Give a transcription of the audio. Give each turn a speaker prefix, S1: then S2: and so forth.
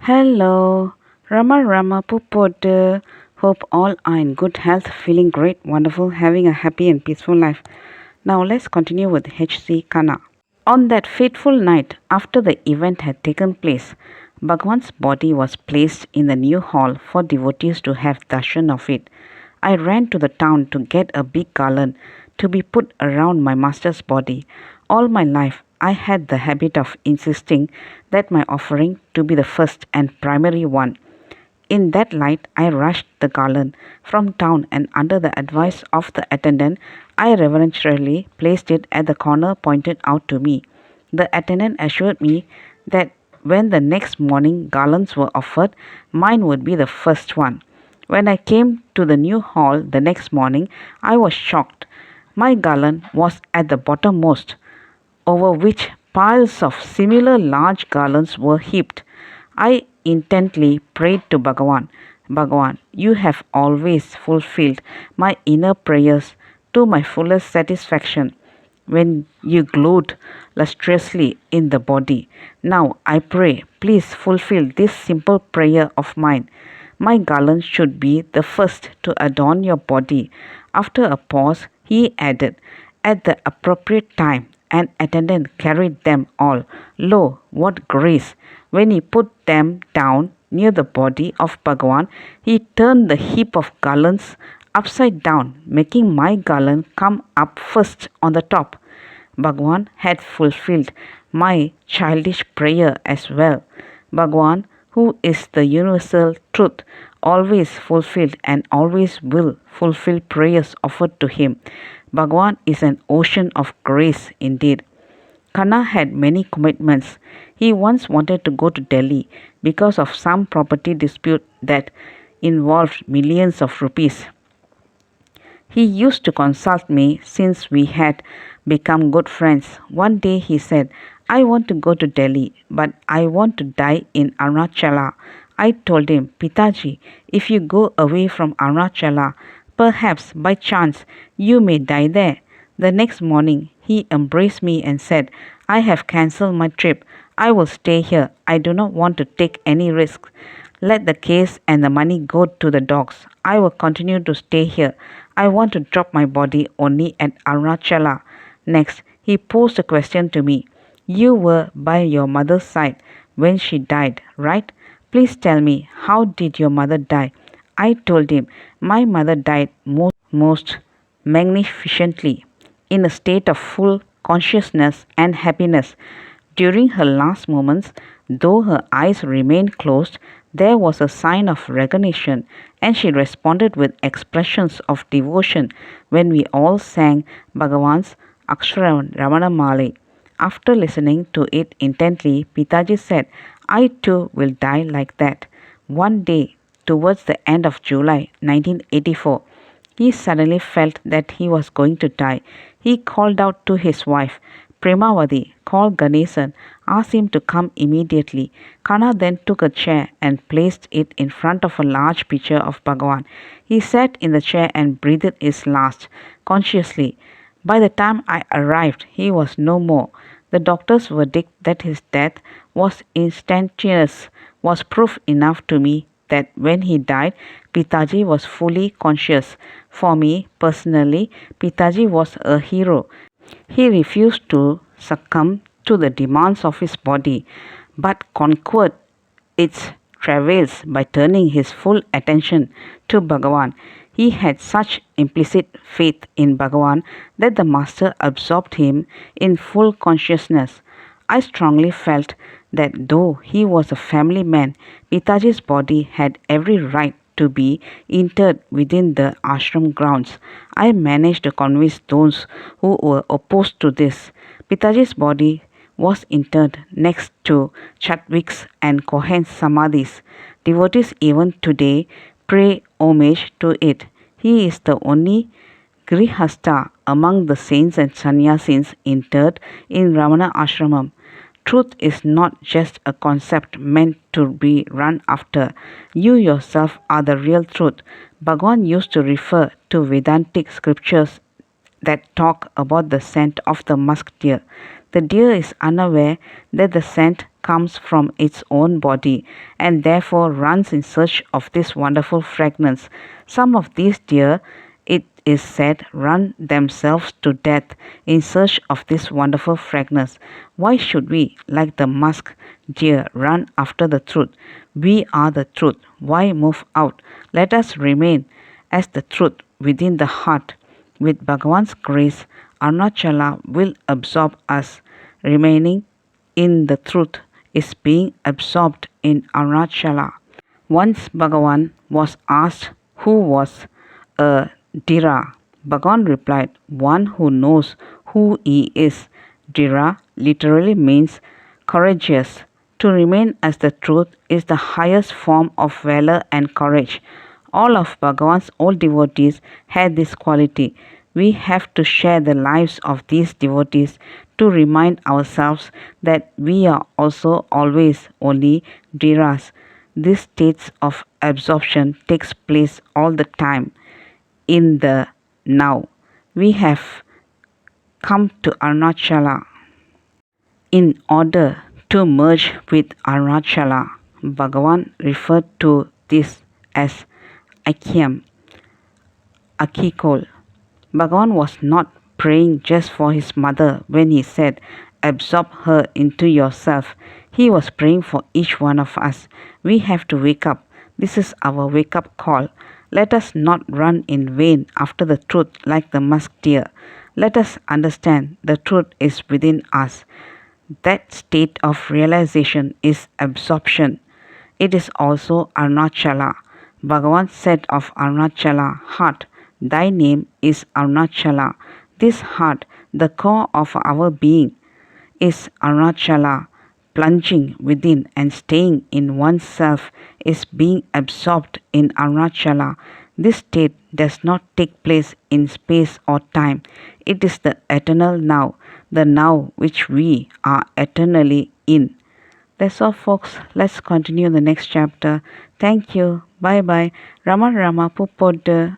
S1: Hello, Rama Pupodu. Hope all are in good health, feeling great, wonderful, having a happy and peaceful life. Now let's continue with H.C.Khanna. On that fateful night, after the event had taken place, Bhagwan's body was placed in the new hall for devotees to have darshan of it. I ran to the town to get a big garland to be put around my master's body. All my life I had the habit of insisting that my offering to be the first and primary one. In that light, I rushed the garland from town, and under the advice of the attendant, I reverentially placed it at the corner pointed out to me. The attendant assured me that when the next morning garlands were offered, mine would be the first one. When I came to the new hall the next morning, I was shocked. My garland was at the bottommost, over which piles of similar large garlands were heaped. I intently prayed to Bhagavan. Bhagavan, you have always fulfilled my inner prayers to my fullest satisfaction when you glowed lustrously in the body. Now I pray, please fulfill this simple prayer of mine. My garland should be the first to adorn your body. After a pause, he added, at the appropriate time, an attendant carried them all. Lo, what grace! When he put them down near the body of Bhagavan, he turned the heap of garlands upside down, making my garland come up first on the top. Bhagavan had fulfilled my childish prayer as well. Bhagavan, who is the universal truth, always fulfilled and always will fulfill prayers offered to him. Bhagavan is an ocean of grace indeed. Khanna had many commitments. He once wanted to go to Delhi because of some property dispute that involved millions of rupees. He used to consult me since we had become good friends. One day he said, I want to go to Delhi, but I want to die in Arunachala. I told him, Pitaji, if you go away from Arunachala, perhaps by chance you may die there. The next morning he embraced me and said, I have cancelled my trip. I will stay here. I do not want to take any risks. Let the case and the money go to the dogs. I will continue to stay here. I want to drop my body only at Arunachala. Next, he posed a question to me. You were by your mother's side when she died, right? Please tell me, how did your mother die? I told him, my mother died most magnificently, in a state of full consciousness and happiness. During her last moments, though her eyes remained closed, there was a sign of recognition, and she responded with expressions of devotion when we all sang Bhagavan's Ramana Male. After listening to it intently, Pitaji said, I too will die like that. One day, towards the end of July 1984, he suddenly felt that he was going to die. He called out to his wife, Premavati, called Ganesan, asked him to come immediately. Khanna then took a chair and placed it in front of a large picture of Bhagavan. He sat in the chair and breathed his last, consciously. By the time I arrived, he was no more. The doctor's verdict that his death was instantaneous was proof enough to me that when he died, Pitaji was fully conscious. For me, personally, Pitaji was a hero. He refused to succumb to the demands of his body, but conquered its travails by turning his full attention to Bhagavan. He had such implicit faith in Bhagavan that the Master absorbed him in full consciousness. I strongly felt that though he was a family man, Pitaji's body had every right to be interred within the ashram grounds. I managed to convince those who were opposed to this. Pitaji's body was interred next to Chatwik's and Cohen's samadhis. Devotees even today pay homage to it. He is the only Grihastha among the saints and sannyasis interred in Ramana Ashramam. Truth is not just a concept meant to be run after. You yourself are the real truth. Bhagavan used to refer to Vedantic scriptures that talk about the scent of the musk deer. The deer is unaware that the scent comes from its own body and therefore runs in search of this wonderful fragrance. Some of these deer, it is said, run themselves to death in search of this wonderful fragrance. Why should we, like the musk deer, run after the truth? We are the truth. Why move out? Let us remain as the truth within the heart. With Bhagavan's grace, Arunachala will absorb us. Remaining in the truth is being absorbed in Arunachala. Once Bhagavan was asked who was a Dhira. Bhagavan replied, one who knows who he is. Dhira literally means courageous. To remain as the truth is the highest form of valor and courage. All of Bhagavan's old devotees had this quality. We have to share the lives of these devotees to remind ourselves that we are also always only Dhiras. This state of absorption takes place all the time in the now. We have come to Arunachala in order to merge with Arunachala. Bhagavan referred to this as Aikyam, Akikol. Bhagavan was not praying just for his mother when he said, absorb her into yourself. He was praying for each one of us. We have to wake up. This is our wake up call. Let us not run in vain after the truth like the musk deer. Let us understand the truth is within us. That state of realization is absorption. It is also Arunachala. Bhagavan said of Arunachala, heart, thy name is Arunachala. This heart, the core of our being, is Arunachala. Plunging within and staying in oneself is being absorbed in Arunachala. This state does not take place in space or time. It is the eternal now, the now which we are eternally in. That's all, folks. Let's continue the next chapter. Thank you. Bye bye. Rama Rama Pupoda.